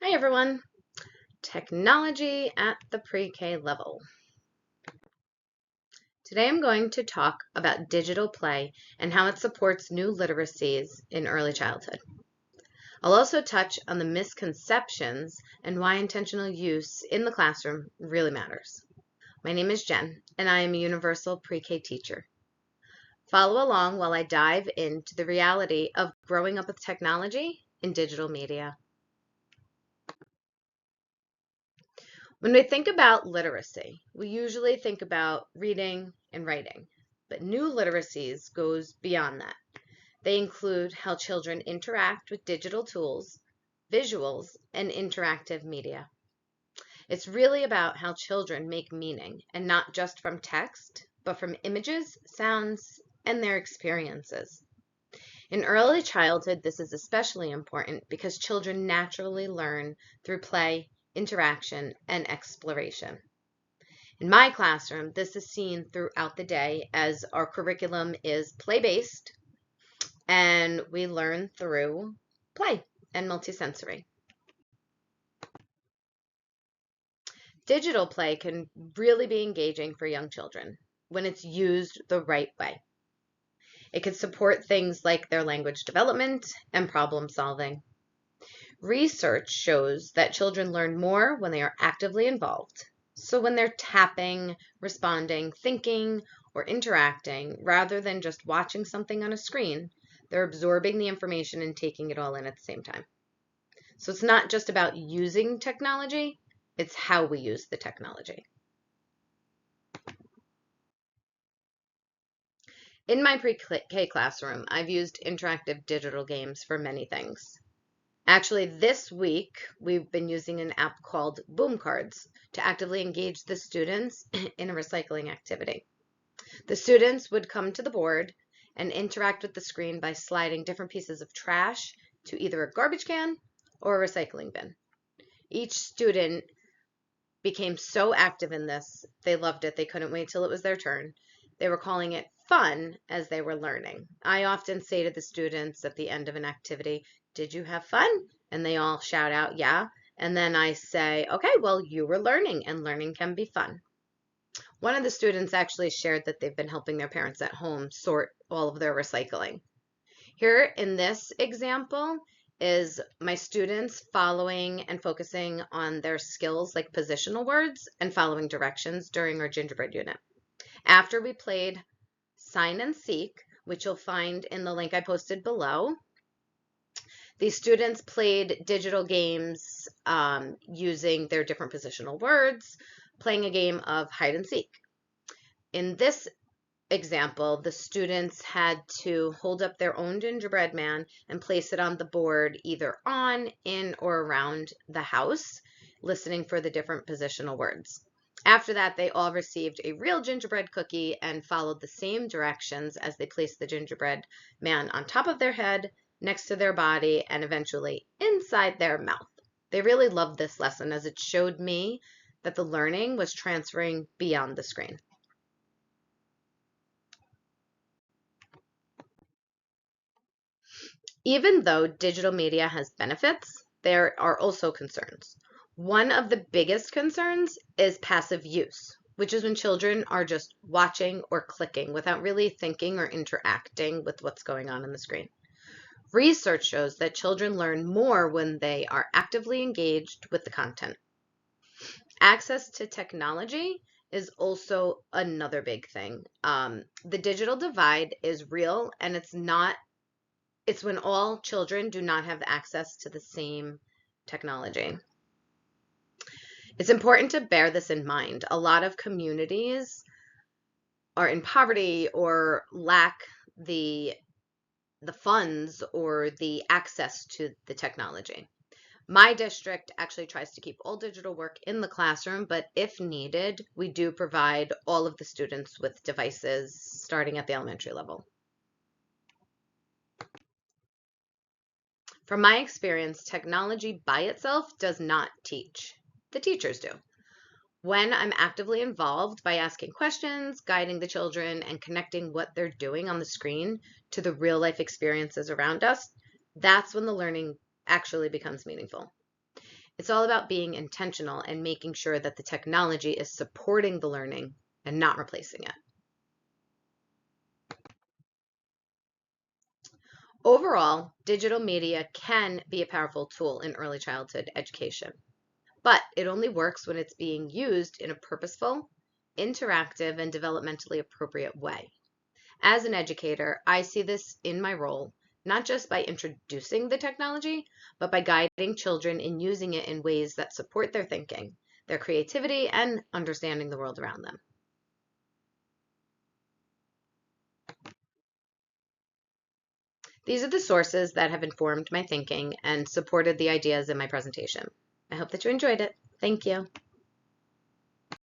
Hi everyone, technology at the pre-K level. Today I'm going to talk about digital play and how it supports new literacies in early childhood. I'll also touch on the misconceptions and why intentional use in the classroom really matters. My name is Jen and I am a universal pre-K teacher. Follow along while I dive into the reality of growing up with technology in digital media. When we think about literacy, we usually think about reading and writing, but new literacies goes beyond that. They include how children interact with digital tools, visuals, and interactive media. It's really about how children make meaning, and not just from text, but from images, sounds, and their experiences. In early childhood, this is especially important because children naturally learn through play, interaction, and exploration. In my classroom, this is seen throughout the day as our curriculum is play-based and we learn through play and multisensory. Digital play can really be engaging for young children when it's used the right way. It can support things like their language development and problem solving. Research shows that children learn more when they are actively involved. So when they're tapping, responding, thinking, or interacting, rather than just watching something on a screen, they're absorbing the information and taking it all in at the same time. So it's not just about using technology, it's how we use the technology. In my pre-K classroom, I've used interactive digital games for many things. Actually, this week, we've been using an app called Boom Cards to actively engage the students in a recycling activity. The students would come to the board and interact with the screen by sliding different pieces of trash to either a garbage can or a recycling bin. Each student became so active in this, they loved it. They couldn't wait till it was their turn. They were calling it fun as they were learning. I often say to the students at the end of an activity, "Did you have fun?" And they all shout out, "Yeah." And then I say, "Okay, well, you were learning, and learning can be fun." One of the students actually shared that they've been helping their parents at home sort all of their recycling. Here in this example is my students following and focusing on their skills like positional words and following directions during our gingerbread unit. After we played Sign and Seek, which you'll find in the link I posted below, these students played digital games using their different positional words, playing a game of hide and seek. In this example, the students had to hold up their own gingerbread man and place it on the board either on, in, or around the house, listening for the different positional words. After that, they all received a real gingerbread cookie and followed the same directions as they placed the gingerbread man on top of their head, next to their body, and eventually inside their mouth. They really loved this lesson as it showed me that the learning was transferring beyond the screen. Even though digital media has benefits, there are also concerns. One of the biggest concerns is passive use, which is when children are just watching or clicking without really thinking or interacting with what's going on the screen. Research shows that children learn more when they are actively engaged with the content. Access to technology is also another big thing. The digital divide is real, and it's when all children do not have access to the same technology. It's important to bear this in mind. A lot of communities are in poverty or lack the funds or the access to the technology. My district actually tries to keep all digital work in the classroom, but if needed, we do provide all of the students with devices starting at the elementary level. From my experience, technology by itself does not teach. The teachers do. When I'm actively involved by asking questions, guiding the children, and connecting what they're doing on the screen to the real life experiences around us, that's when the learning actually becomes meaningful. It's all about being intentional and making sure that the technology is supporting the learning and not replacing it. Overall, digital media can be a powerful tool in early childhood education, but it only works when it's being used in a purposeful, interactive, and developmentally appropriate way. As an educator, I see this in my role, not just by introducing the technology, but by guiding children in using it in ways that support their thinking, their creativity, and understanding the world around them. These are the sources that have informed my thinking and supported the ideas in my presentation. I hope that you enjoyed it. Thank you.